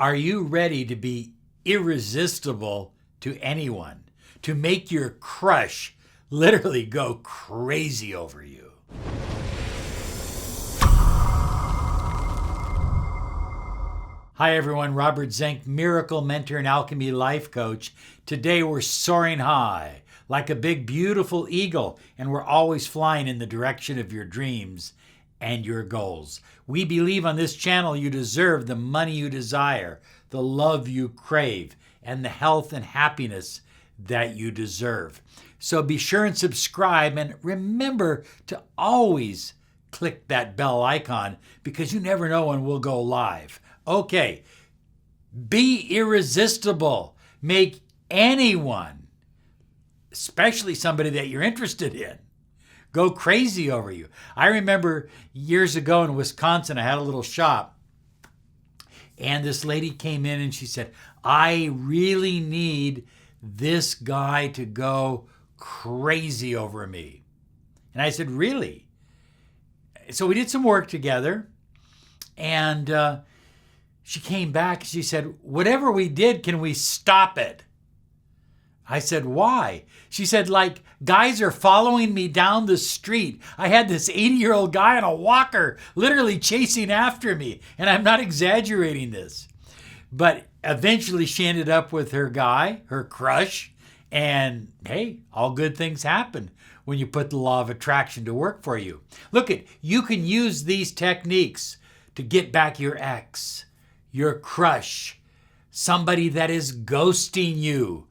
Are you ready to be irresistible to anyone? To make your crush literally go crazy over you? Hi everyone, Robert Zink, Miracle Mentor and Alchemy Life Coach. Today we're soaring high like a big beautiful eagle, and we're always flying in the direction of your dreams and your goals. We believe on this channel you deserve the money you desire, the love you crave, and the health and happiness that you deserve. So be sure and subscribe, and remember to always click that bell icon because you never know when we'll go live. Okay, be irresistible. Make anyone, especially somebody that you're interested in, go crazy over you. I remember years ago in Wisconsin, I had a little shop, and this lady came in and she said, I really need this guy to go crazy over me. And I said, really? So we did some work together, and she came back and she said, whatever we did, can we stop it? I said, why? She said, like, guys are following me down the street. I had this 80-year-old guy on a walker literally chasing after me. And I'm not exaggerating this. But eventually she ended up with her guy, her crush. And hey, all good things happen when you put the law of attraction to work for you. Look, you can use these techniques to get back your ex, your crush, somebody that is ghosting you.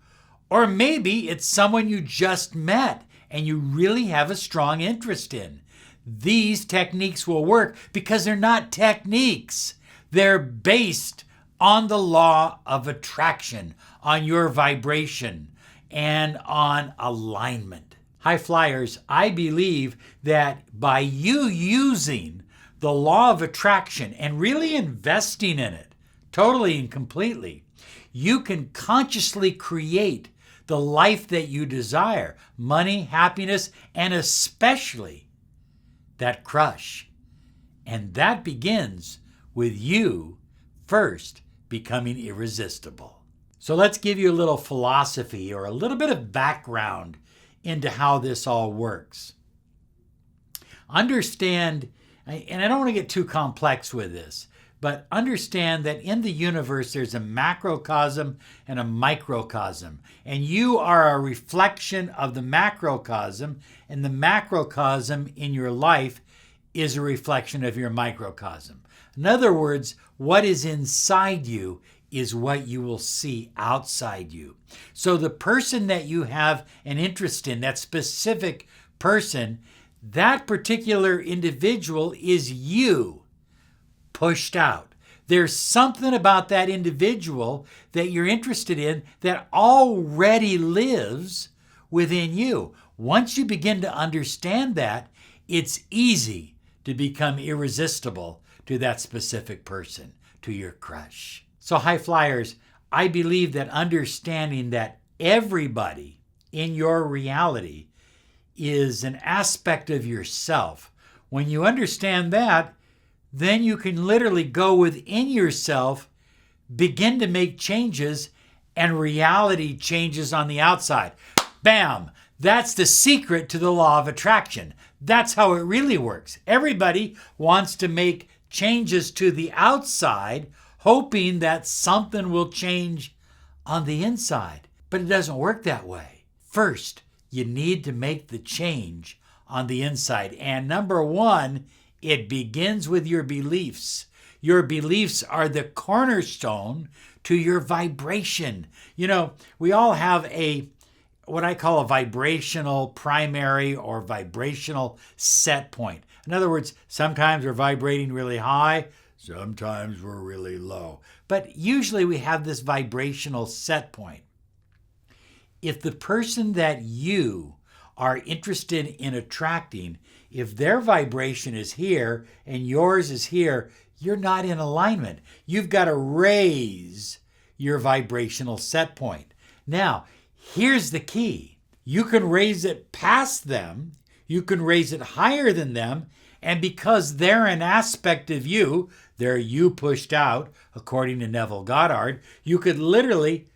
Or maybe it's someone you just met and you really have a strong interest in. These techniques will work because they're not techniques. They're based on the law of attraction, on your vibration, and on alignment. High flyers, I believe that by you using the law of attraction and really investing in it, totally and completely, you can consciously create the life that you desire, money, happiness, and especially that crush. And that begins with you first becoming irresistible. So let's give you a little philosophy or a little bit of background into how this all works. Understand, and I don't want to get too complex with this, but understand that in the universe, there's a macrocosm and a microcosm. And you are a reflection of the macrocosm, and the macrocosm in your life is a reflection of your microcosm. In other words, what is inside you is what you will see outside you. So the person that you have an interest in, that specific person, that particular individual is you pushed out. There's something about that individual that you're interested in that already lives within you. Once you begin to understand that, it's easy to become irresistible to that specific person, to your crush. So high flyers, I believe that understanding that everybody in your reality is an aspect of yourself. When you understand that, then you can literally go within yourself, begin to make changes, and reality changes on the outside. Bam! That's the secret to the law of attraction. That's how it really works. Everybody wants to make changes to the outside, hoping that something will change on the inside. But it doesn't work that way. First, you need to make the change on the inside. And number one, it begins with your beliefs. Your beliefs are the cornerstone to your vibration. You know, we all have what I call a vibrational primary or vibrational set point. In other words, sometimes we're vibrating really high, sometimes we're really low. But usually we have this vibrational set point. If the person that you are interested in attracting, if their vibration is here and yours is here, you're not in alignment. You've got to raise your vibrational set point. Now, here's the key. You can raise it past them. You can raise it higher than them. And because they're an aspect of you, they're you pushed out, according to Neville Goddard, you could literally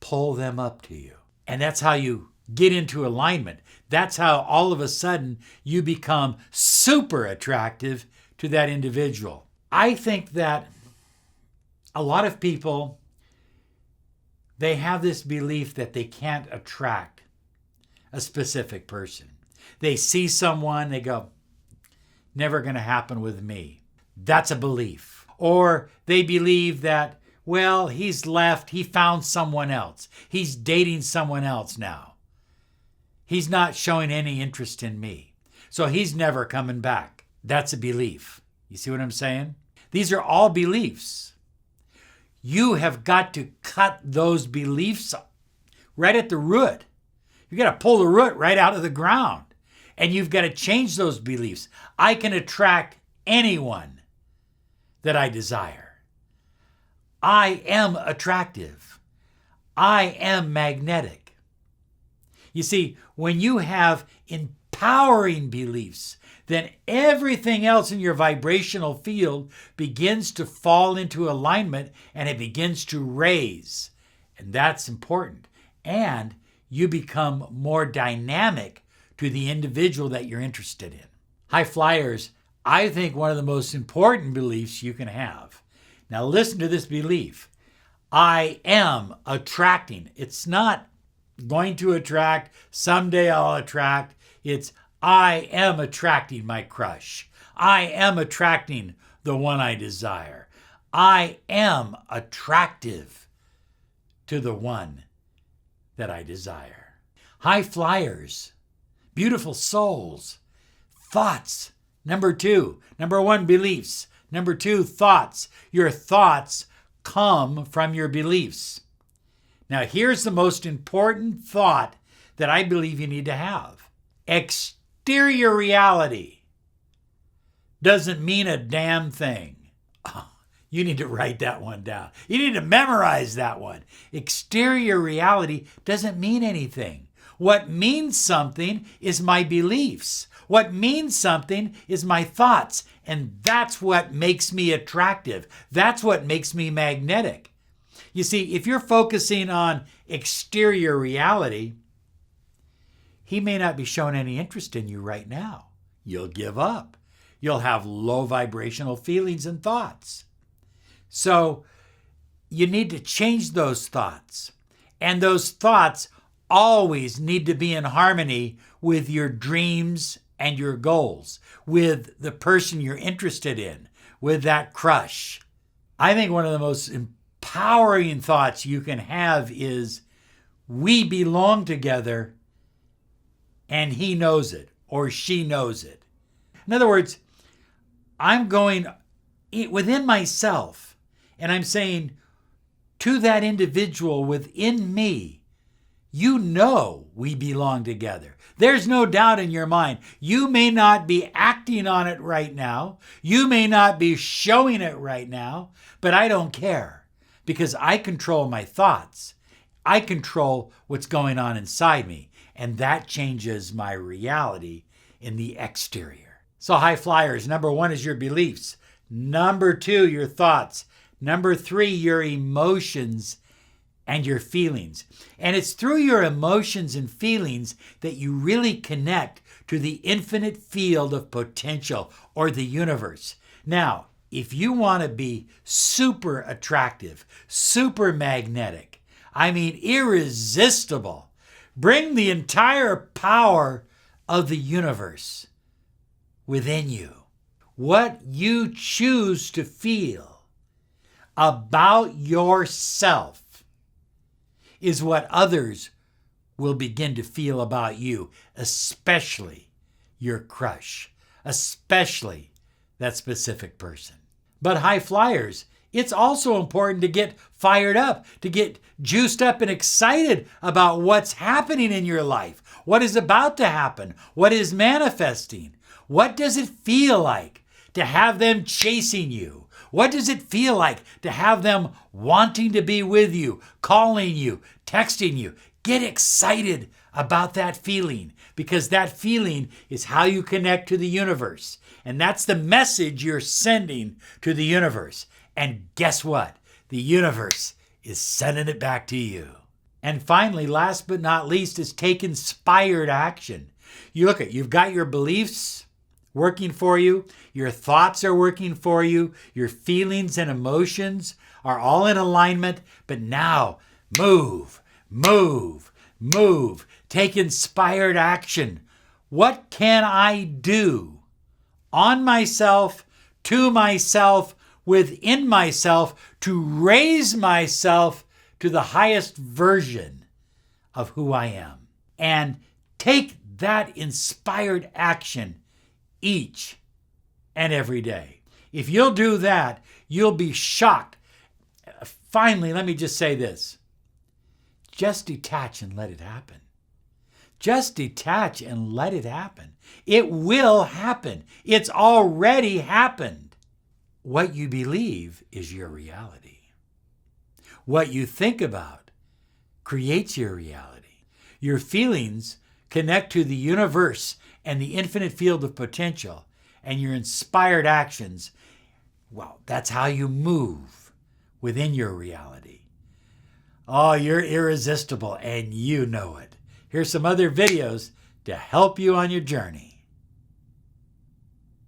pull them up to you. And that's how you get into alignment. That's how all of a sudden you become super attractive to that individual. I think that a lot of people, they have this belief that they can't attract a specific person. They see someone, they go, never going to happen with me. That's a belief. Or they believe that, well, he's left, he found someone else. He's dating someone else now. He's not showing any interest in me, so he's never coming back. That's a belief. You see what I'm saying? These are all beliefs. You have got to cut those beliefs right at the root. You got to pull the root right out of the ground. And you've got to change those beliefs. I can attract anyone that I desire. I am attractive. I am magnetic. You see, when you have empowering beliefs, then everything else in your vibrational field begins to fall into alignment and it begins to raise. And that's important. And you become more dynamic to the individual that you're interested in. High flyers, I think one of the most important beliefs you can have. Now listen to this belief. I am attracting. It's not going to attract, someday I'll attract. It's I am attracting my crush. I am attracting the one I desire. I am attractive to the one that I desire. High flyers, beautiful souls, thoughts. Number 2. Number 1, beliefs. Number 2, thoughts. Your thoughts come from your beliefs. Now, here's the most important thought that I believe you need to have. Exterior reality doesn't mean a damn thing. Oh, you need to write that one down. You need to memorize that one. Exterior reality doesn't mean anything. What means something is my beliefs. What means something is my thoughts. And that's what makes me attractive. That's what makes me magnetic. You see, if you're focusing on exterior reality, he may not be showing any interest in you right now. You'll give up. You'll have low vibrational feelings and thoughts. So you need to change those thoughts. And those thoughts always need to be in harmony with your dreams and your goals, with the person you're interested in, with that crush. I think one of the most empowering thoughts you can have is, we belong together and he knows it or she knows it. In other words, I'm going within myself and I'm saying to that individual within me, you know we belong together. There's no doubt in your mind. You may not be acting on it right now. You may not be showing it right now, but I don't care because I control my thoughts. I control what's going on inside me, and that changes my reality in the exterior. So high flyers, number 1 is your beliefs. Number 2, your thoughts. Number 3, your emotions and your feelings. And it's through your emotions and feelings that you really connect to the infinite field of potential or the universe. Now, if you want to be super attractive, super magnetic, I mean irresistible, bring the entire power of the universe within you. What you choose to feel about yourself is what others will begin to feel about you, especially your crush, especially that specific person. But high flyers, it's also important to get fired up, to get juiced up and excited about what's happening in your life, what is about to happen, what is manifesting. What does it feel like to have them chasing you? What does it feel like to have them wanting to be with you, calling you, texting you? Get excited about that feeling because that feeling is how you connect to the universe. And that's the message you're sending to the universe. And guess what? The universe is sending it back to you. And finally, last but not least, is take inspired action. You've got your beliefs working for you, your thoughts are working for you, your feelings and emotions are all in alignment, but now move, move, move. Take inspired action. What can I do on myself, to myself, within myself, to raise myself to the highest version of who I am? And take that inspired action each and every day. If you'll do that, you'll be shocked. Finally, let me just say this. Just detach and let it happen. Just detach and let it happen. It will happen. It's already happened. What you believe is your reality. What you think about creates your reality. Your feelings connect to the universe and the infinite field of potential, and your inspired actions, well, that's how you move within your reality. Oh, you're irresistible, and you know it. Here's some other videos to help you on your journey.